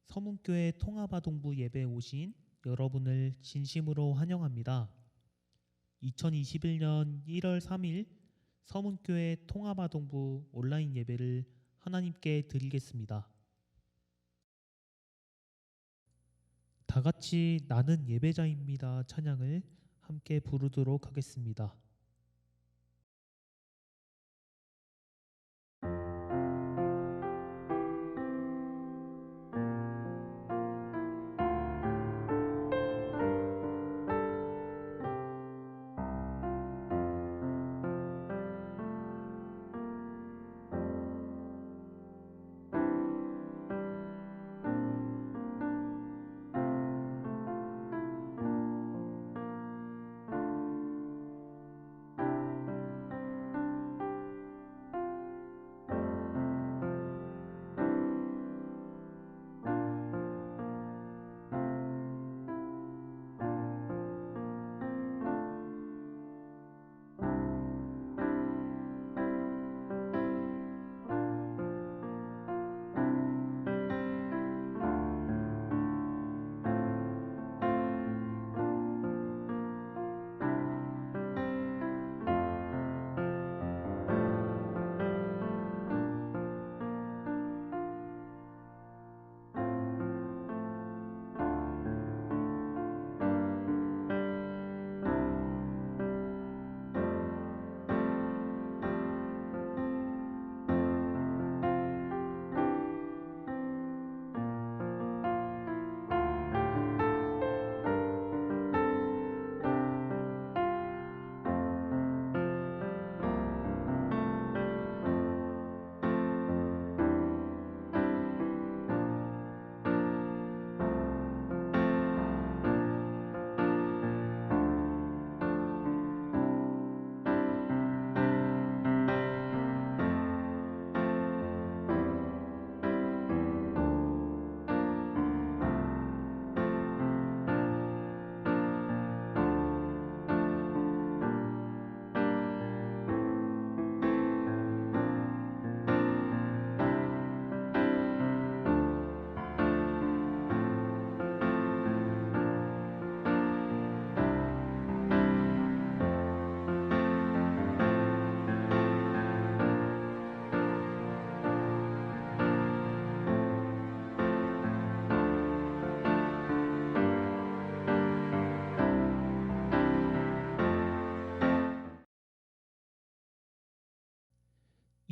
서문교회 통합아동부 예배에 오신 여러분을 진심으로 환영합니다. 2021년 1월 3일 서문교회 통합아동부 온라인 예배를 하나님께 드리겠습니다. 다 같이 나는 예배자입니다 찬양을 함께 부르도록 하겠습니다.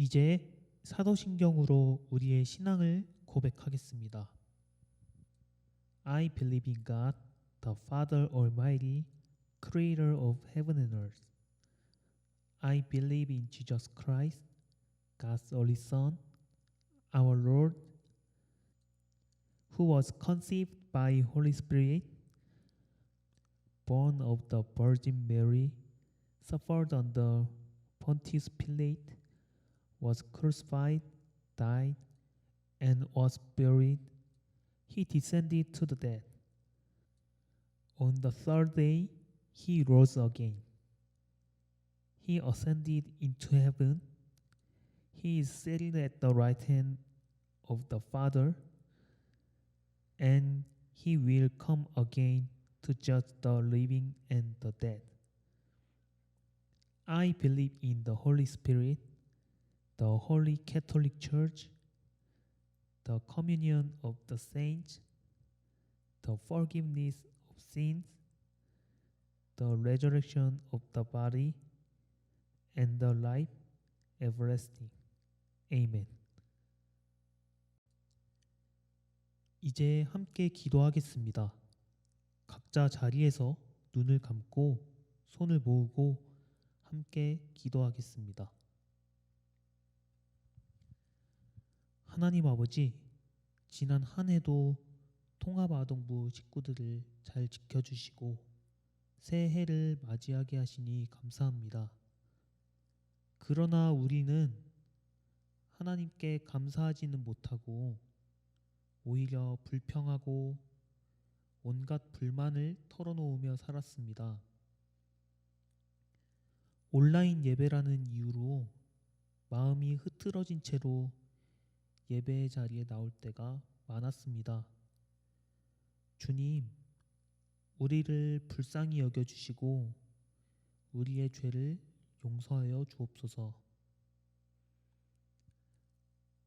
이제 사도신경으로 우리의 신앙을 고백하겠습니다. I believe in God, the Father Almighty, Creator of heaven and earth. I believe in Jesus Christ, God's only Son, our Lord, who was conceived by Holy Spirit, born of the Virgin Mary, suffered under Pontius Pilate, was crucified, died, and was buried. He descended to the dead. On the third day, he rose again. He ascended into heaven. He is seated at the right hand of the Father, and he will come again to judge the living and the dead. I believe in the Holy Spirit, the Holy Catholic Church, the communion of the saints, the forgiveness of sins, the resurrection of the body, and the life everlasting. Amen. 이제 함께 기도하겠습니다. 각자 자리에서 눈을 감고 손을 모으고 함께 기도하겠습니다. 하나님 아버지, 지난 한 해도 통합아동부 식구들을 잘 지켜주시고 새해를 맞이하게 하시니 감사합니다. 그러나 우리는 하나님께 감사하지는 못하고 오히려 불평하고 온갖 불만을 털어놓으며 살았습니다. 온라인 예배라는 이유로 마음이 흐트러진 채로 예배의 자리에 나올 때가 많았습니다. 주님, 우리를 불쌍히 여겨주시고 우리의 죄를 용서하여 주옵소서.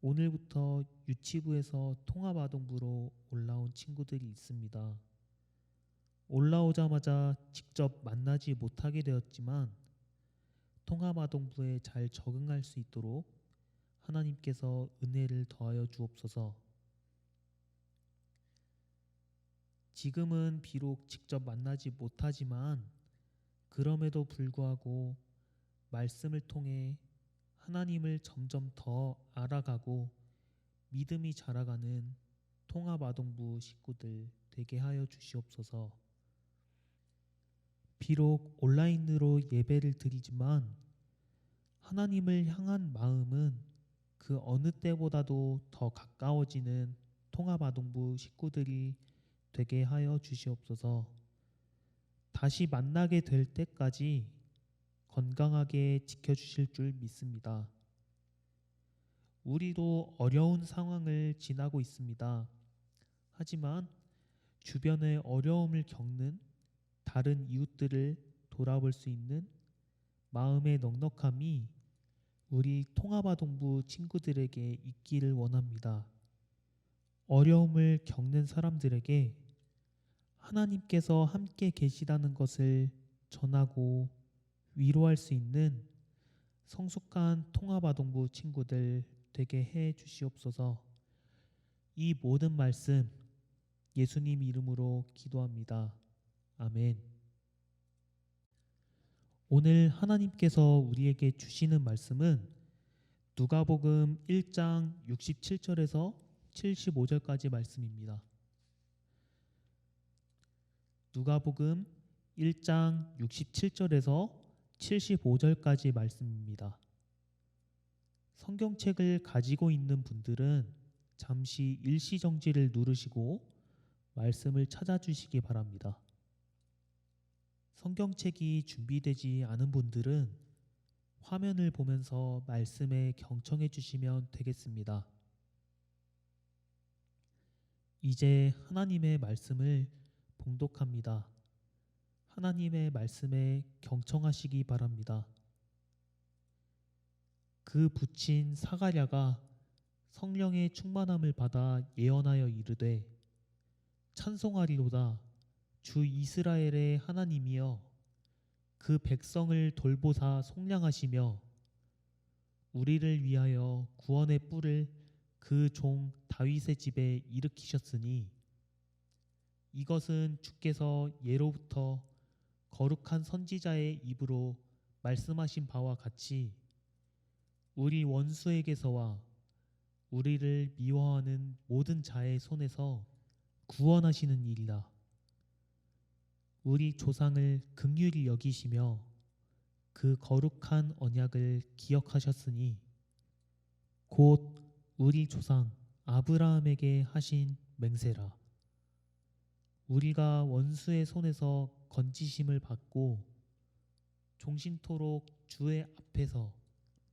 오늘부터 유치부에서 통합아동부로 올라온 친구들이 있습니다. 올라오자마자 직접 만나지 못하게 되었지만 통합아동부에 잘 적응할 수 있도록 하나님께서 은혜를 더하여 주옵소서. 지금은 비록 직접 만나지 못하지만 그럼에도 불구하고 말씀을 통해 하나님을 점점 더 알아가고 믿음이 자라가는 통합아동부 식구들 되게 하여 주시옵소서. 비록 온라인으로 예배를 드리지만 하나님을 향한 마음은 그 어느 때보다도 더 가까워지는 통합아동부 식구들이 되게 하여 주시옵소서. 다시 만나게 될 때까지 건강하게 지켜주실 줄 믿습니다. 우리도 어려운 상황을 지나고 있습니다. 하지만 주변에 어려움을 겪는 다른 이웃들을 돌아볼 수 있는 마음의 넉넉함이 우리 통합아동부 친구들에게 있기를 원합니다. 어려움을 겪는 사람들에게 하나님께서 함께 계시다는 것을 전하고 위로할 수 있는 성숙한 통합아동부 친구들 되게 해 주시옵소서. 이 모든 말씀 예수님 이름으로 기도합니다. 아멘. 오늘 하나님께서 우리에게 주시는 말씀은 누가복음 1장 67절에서 75절까지 말씀입니다. 누가복음 1장 67절에서 75절까지 말씀입니다. 성경책을 가지고 있는 분들은 잠시 일시정지를 누르시고 말씀을 찾아주시기 바랍니다. 성경책이 준비되지 않은 분들은 화면을 보면서 말씀에 경청해 주시면 되겠습니다. 이제 하나님의 말씀을 봉독합니다. 하나님의 말씀에 경청하시기 바랍니다. 그 붙인 사가랴가 성령의 충만함을 받아 예언하여 이르되 찬송하리로다 주 이스라엘의 하나님이여 그 백성을 돌보사 속량하시며 우리를 위하여 구원의 뿔을 그 종 다윗의 집에 일으키셨으니 이것은 주께서 예로부터 거룩한 선지자의 입으로 말씀하신 바와 같이 우리 원수에게서와 우리를 미워하는 모든 자의 손에서 구원하시는 일이라. 우리 조상을 긍휼히 여기시며 그 거룩한 언약을 기억하셨으니 곧 우리 조상 아브라함에게 하신 맹세라. 우리가 원수의 손에서 건지심을 받고 종신토록 주의 앞에서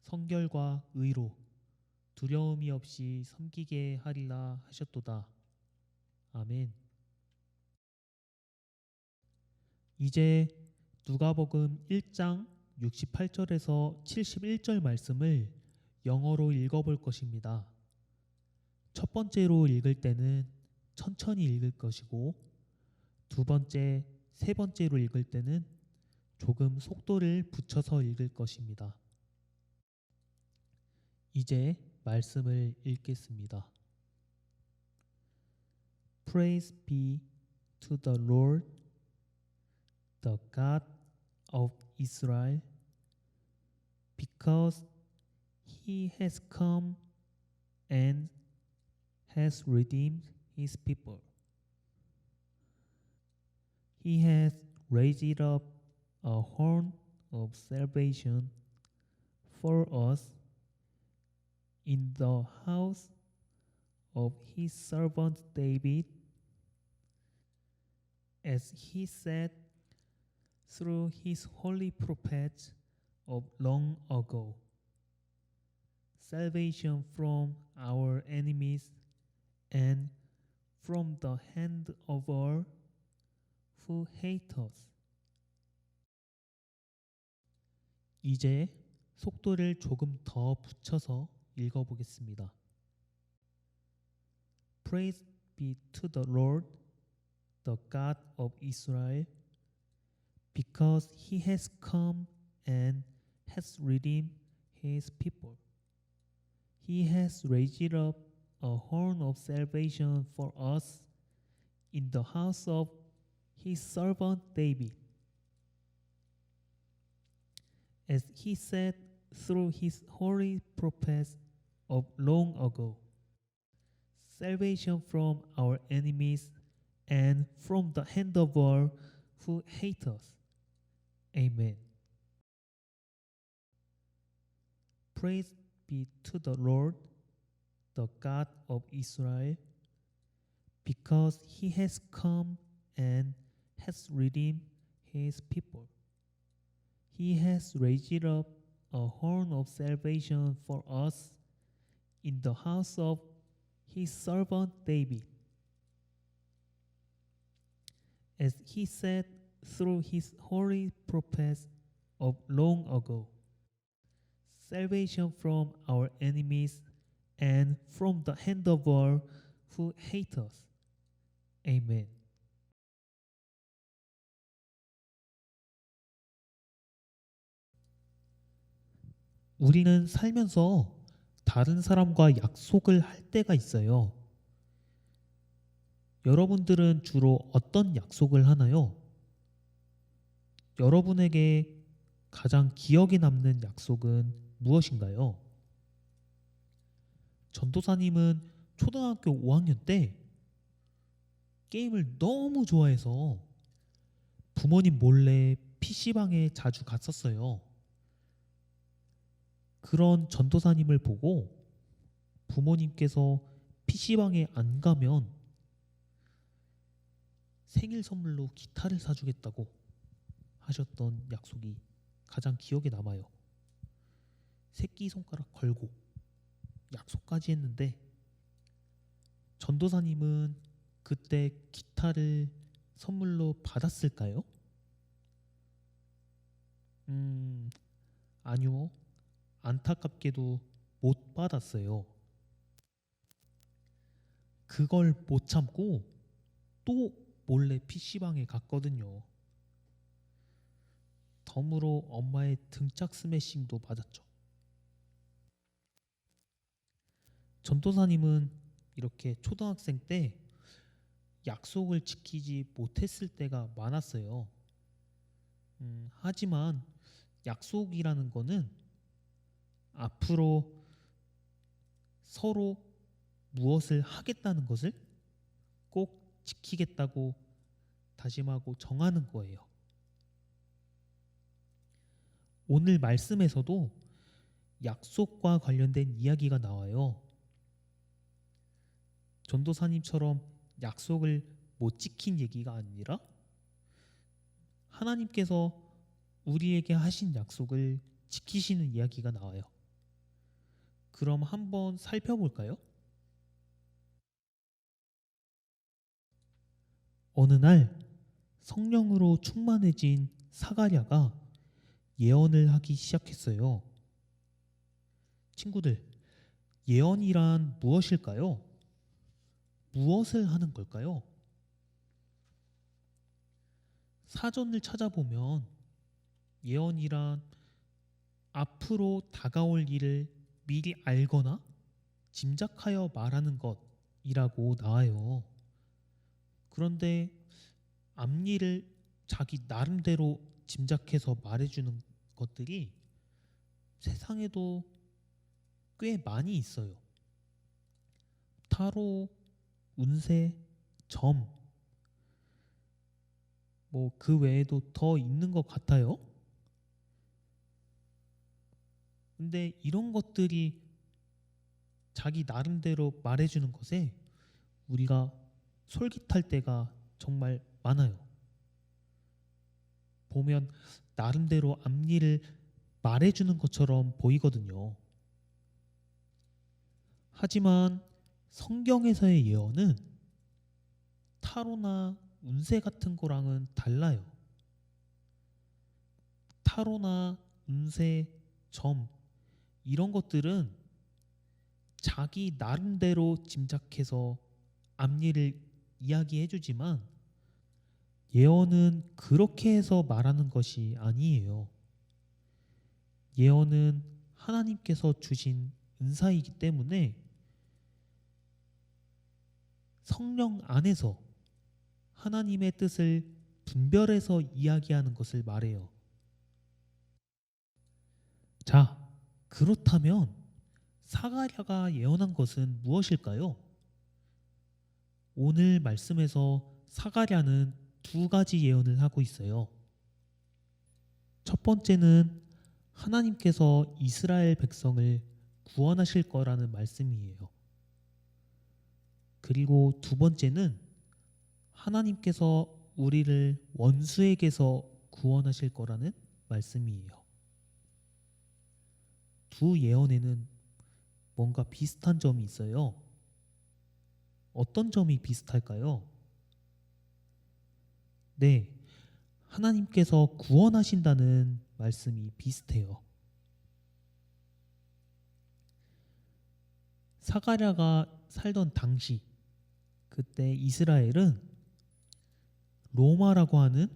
성결과 의로 두려움이 없이 섬기게 하리라 하셨도다. 아멘. 이제 누가복음 1장 68절에서 71절 말씀을 영어로 읽어볼 것입니다. 첫 번째로 읽을 때는 천천히 읽을 것이고 두 번째, 세 번째로 읽을 때는 조금 속도를 붙여서 읽을 것입니다. 이제 말씀을 읽겠습니다. Praise be to the Lord, the God of Israel, because he has come and has redeemed his people. He has raised up a horn of salvation for us in the house of his servant David, as he said through his holy prophets of long ago. Salvation from our enemies and from the hand of all who hate us. 이제 속도를 조금 더 붙여서 읽어보겠습니다. Praise be to the Lord, the God of Israel, because he has come and has redeemed his people. He has raised up a horn of salvation for us in the house of his servant David, as he said through his holy prophets of long ago. Salvation from our enemies and from the hand of all who hate us. Amen. Praise be to the Lord, the God of Israel, because he has come and has redeemed his people. He has raised up a horn of salvation for us in the house of his servant David, as he said through his holy prophets of long ago. Salvation from our enemies and from the hand of all who hate us. Amen. 우리는 살면서 다른 사람과 약속을 할 때가 있어요. 여러분들은 주로 어떤 약속을 하나요? 여러분에게 가장 기억에 남는 약속은 무엇인가요? 전도사님은 초등학교 5학년 때 게임을 너무 좋아해서 부모님 몰래 PC방에 자주 갔었어요. 그런 전도사님을 보고 부모님께서 PC방에 안 가면 생일 선물로 기타를 사주겠다고 하셨던 약속이 가장 기억에 남아요. 새끼손가락 걸고 약속까지 했는데 전도사님은 그때 기타를 선물로 받았을까요? 아니요. 안타깝게도 못 받았어요. 그걸 못 참고 또 몰래 PC방에 갔거든요. 덤으로 엄마의 등짝 스매싱도 맞았죠. 전도사님은 이렇게 초등학생 때 약속을 지키지 못했을 때가 많았어요. 하지만 약속이라는 거는 앞으로 서로 무엇을 하겠다는 것을 꼭 지키겠다고 다짐하고 정하는 거예요. 오늘 말씀에서도 약속과 관련된 이야기가 나와요. 전도사님처럼 약속을 못 지킨 얘기가 아니라 하나님께서 우리에게 하신 약속을 지키시는 이야기가 나와요. 그럼 한번 살펴볼까요? 어느 날 성령으로 충만해진 사가랴가 예언을 하기 시작했어요. 친구들, 예언이란 무엇일까요? 무엇을 하는 걸까요? 사전을 찾아보면 예언이란 앞으로 다가올 일을 미리 알거나 짐작하여 말하는 것이라고 나와요. 그런데 앞일을 자기 나름대로 짐작해서 말해주는 것들이 세상에도 꽤 많이 있어요. 타로, 운세, 점, 그 외에도 더 있는 것 같아요. 근데 이런 것들이 자기 나름대로 말해주는 것에 우리가 솔깃할 때가 정말 많아요. 보면 나름대로 앞일을 말해주는 것처럼 보이거든요. 하지만 성경에서의 예언은 타로나 운세 같은 거랑은 달라요. 타로나 운세, 점 이런 것들은 자기 나름대로 짐작해서 앞일을 이야기해주지만 예언은 그렇게 해서 말하는 것이 아니에요. 예언은 하나님께서 주신 은사이기 때문에 성령 안에서 하나님의 뜻을 분별해서 이야기하는 것을 말해요. 자, 그렇다면 사가랴가 예언한 것은 무엇일까요? 오늘 말씀에서 사가랴는 두 가지 예언을 하고 있어요. 첫 번째는 하나님께서 이스라엘 백성을 구원하실 거라는 말씀이에요. 그리고 두 번째는 하나님께서 우리를 원수에게서 구원하실 거라는 말씀이에요. 두 예언에는 뭔가 비슷한 점이 있어요. 어떤 점이 비슷할까요? 네, 하나님께서 구원하신다는 말씀이 비슷해요. 사가랴가 살던 당시, 그때 이스라엘은 로마라고 하는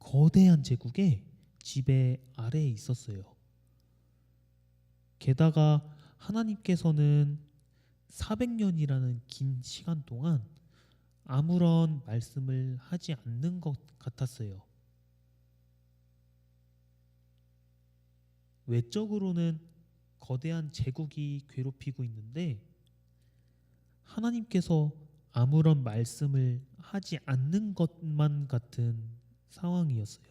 거대한 제국의 지배 아래에 있었어요. 게다가 하나님께서는 400년이라는 긴 시간 동안 아무런 말씀을 하지 않는 것 같았어요. 외적으로는 거대한 제국이 괴롭히고 있는데 하나님께서 아무런 말씀을 하지 않는 것만 같은 상황이었어요.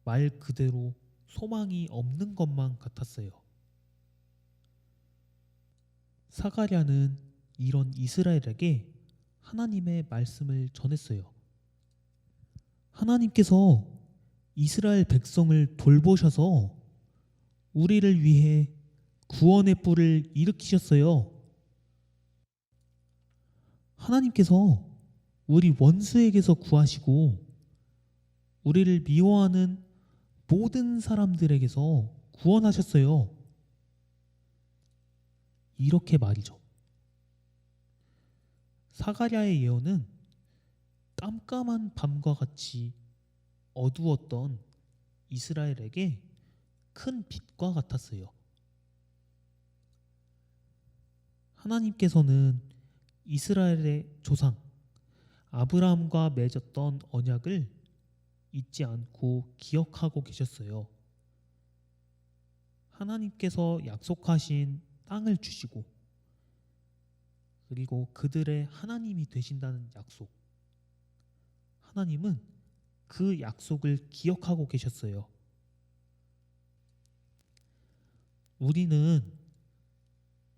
말 그대로 소망이 없는 것만 같았어요. 사가랴는 이런 이스라엘에게 하나님의 말씀을 전했어요. 하나님께서 이스라엘 백성을 돌보셔서 우리를 위해 구원의 뿔을 일으키셨어요. 하나님께서 우리 원수에게서 구하시고 우리를 미워하는 모든 사람들에게서 구원하셨어요. 이렇게 말이죠. 사가랴의 예언은 깜깜한 밤과 같이 어두웠던 이스라엘에게 큰 빛과 같았어요. 하나님께서는 이스라엘의 조상 아브라함과 맺었던 언약을 잊지 않고 기억하고 계셨어요. 하나님께서 약속하신 땅을 주시고 그리고 그들의 하나님이 되신다는 약속. 하나님은 그 약속을 기억하고 계셨어요. 우리는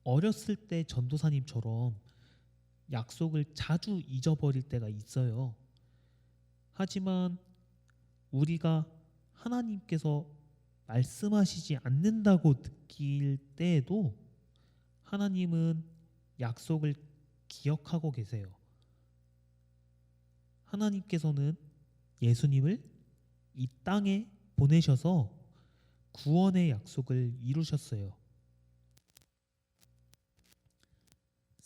어렸을 때 전도사님처럼 약속을 자주 잊어버릴 때가 있어요. 하지만 우리가 하나님께서 말씀하시지 않는다고 느낄 때에도 하나님은 약속을 기억하고 계세요. 하나님께서는 예수님을 이 땅에 보내셔서 구원의 약속을 이루셨어요.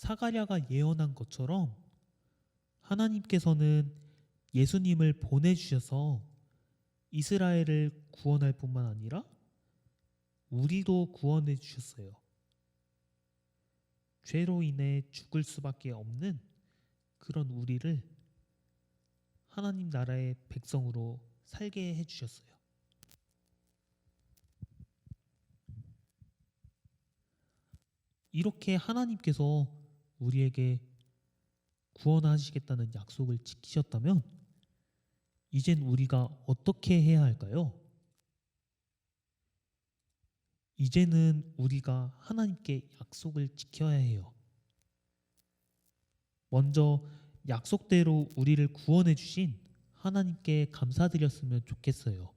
사가랴가 예언한 것처럼 하나님께서는 예수님을 보내주셔서 이스라엘을 구원할 뿐만 아니라 우리도 구원해 주셨어요. 죄로 인해 죽을 수밖에 없는 그런 우리를 하나님 나라의 백성으로 살게 해주셨어요. 이렇게 하나님께서 우리에게 구원하시겠다는 약속을 지키셨다면 이젠 우리가 어떻게 해야 할까요? 이제는 우리가 하나님께 약속을 지켜야 해요. 먼저 약속대로 우리를 구원해 주신 하나님께 감사드렸으면 좋겠어요.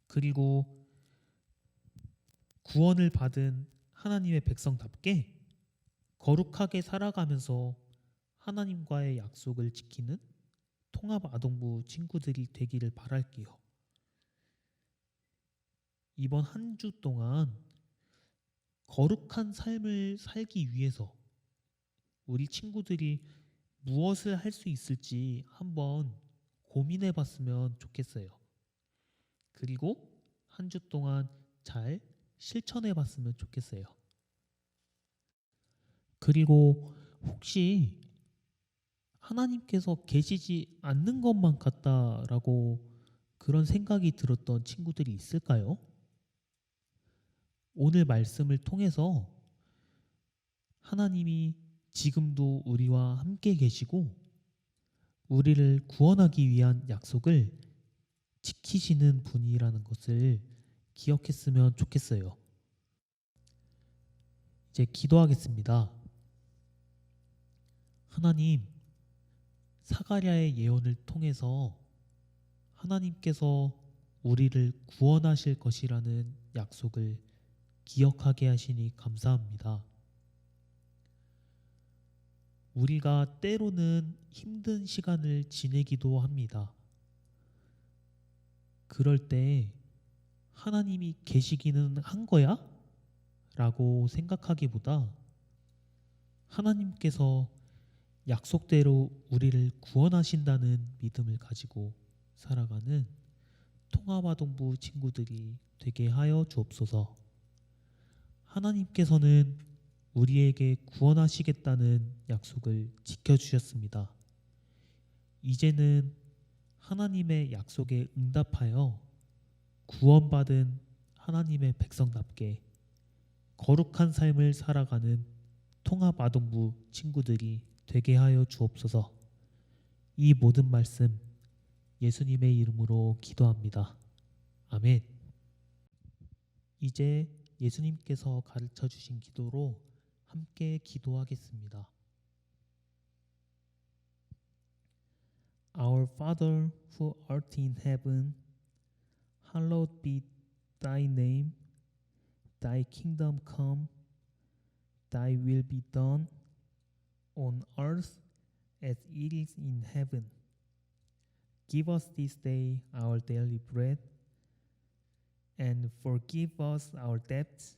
그리고 구원을 받은 하나님의 백성답게 거룩하게 살아가면서 하나님과의 약속을 지키는 통합아동부 친구들이 되기를 바랄게요. 이번 한 주 동안 거룩한 삶을 살기 위해서 우리 친구들이 무엇을 할 수 있을지 한번 고민해 봤으면 좋겠어요. 그리고 한 주 동안 잘 실천해 봤으면 좋겠어요. 그리고 혹시 하나님께서 계시지 않는 것만 같다라고 그런 생각이 들었던 친구들이 있을까요? 오늘 말씀을 통해서 하나님이 지금도 우리와 함께 계시고 우리를 구원하기 위한 약속을 지키시는 분이라는 것을 기억했으면 좋겠어요. 이제 기도하겠습니다. 하나님, 사가랴의 예언을 통해서 하나님께서 우리를 구원하실 것이라는 약속을 기억하게 하시니 감사합니다. 우리가 때로는 힘든 시간을 지내기도 합니다. 그럴 때 하나님이 계시기는 한 거야? 라고 생각하기보다 하나님께서 약속대로 우리를 구원하신다는 믿음을 가지고 살아가는 통합아동부 친구들이 되게 하여 주옵소서. 하나님께서는 우리에게 구원하시겠다는 약속을 지켜주셨습니다. 이제는 하나님의 약속에 응답하여 구원받은 하나님의 백성답게 거룩한 삶을 살아가는 통합아동부 친구들이 되게 하여 주옵소서. 이 모든 말씀 예수님의 이름으로 기도합니다. 아멘. 이제 예수님께서 가르쳐 주신 기도로 함께 기도하겠습니다. Our Father who art in heaven, hallowed be thy name. Thy kingdom come, thy will be done on earth as it is in heaven. Give us this day our daily bread, and forgive us our debts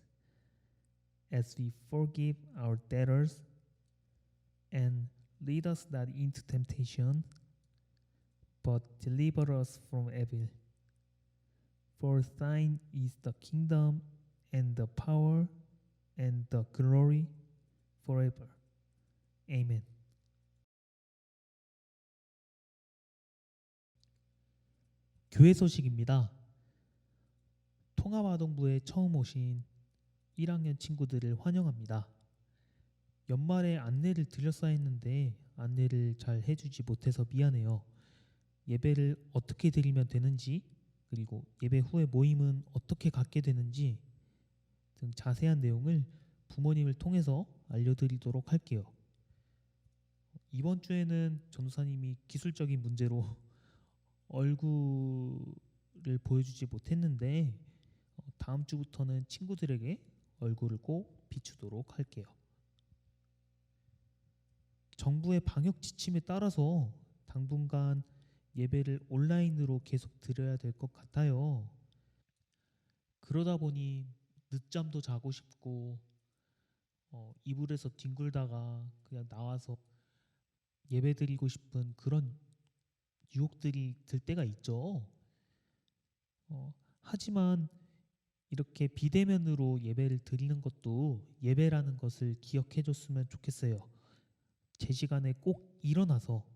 as we forgive our debtors, and lead us not into temptation, but deliver us from evil. For thine is the kingdom and the power and the glory forever. Amen. 교회 소식입니다. 통합아동부에 처음 오신 1학년 친구들을 환영합니다. 연말에 안내를 드렸어야 했는데 안내를 잘 해주지 못해서 미안해요. 예배를 어떻게 드리면 되는지, 그리고 예배 후에 모임은 어떻게 갖게 되는지 등 자세한 내용을 부모님을 통해서 알려드리도록 할게요. 이번 주에는 전도사님이 기술적인 문제로 얼굴을 보여주지 못했는데 다음 주부터는 친구들에게 얼굴을 꼭 비추도록 할게요. 정부의 방역 지침에 따라서 당분간 예배를 온라인으로 계속 드려야 될 것 같아요. 그러다 보니 늦잠도 자고 싶고 이불에서 뒹굴다가 그냥 나와서 예배 드리고 싶은 그런 유혹들이 들 때가 있죠. 하지만 이렇게 비대면으로 예배를 드리는 것도 예배라는 것을 기억해 줬으면 좋겠어요. 제 시간에 꼭 일어나서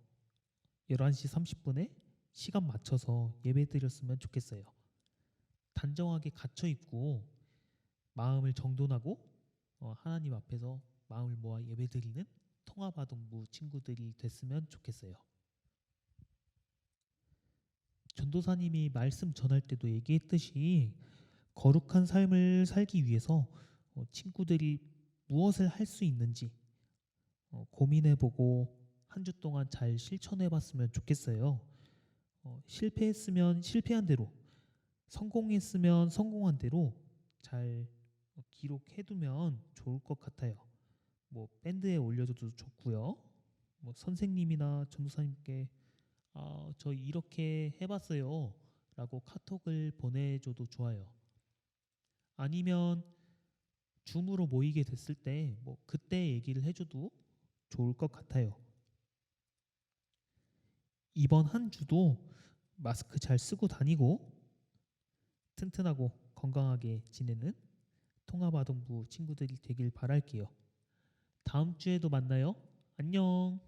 11시 30분에 시간 맞춰서 예배 드렸으면 좋겠어요. 단정하게 갇혀 있고 마음을 정돈하고 하나님 앞에서 마음을 모아 예배 드리는 통합아동부 친구들이 됐으면 좋겠어요. 전도사님이 말씀 전할 때도 얘기했듯이 거룩한 삶을 살기 위해서 친구들이 무엇을 할 수 있는지 고민해보고 한 주 동안 잘 실천해봤으면 좋겠어요. 실패했으면 실패한 대로, 성공했으면 성공한 대로 잘 기록해두면 좋을 것 같아요. 뭐 밴드에 올려줘도 좋고요. 뭐 선생님이나 전도사님께 저 이렇게 해봤어요 라고 카톡을 보내줘도 좋아요. 아니면 줌으로 모이게 됐을 때 뭐 그때 얘기를 해줘도 좋을 것 같아요. 이번 한 주도 마스크 잘 쓰고 다니고 튼튼하고 건강하게 지내는 통합아동부 친구들이 되길 바랄게요. 다음 주에도 만나요. 안녕.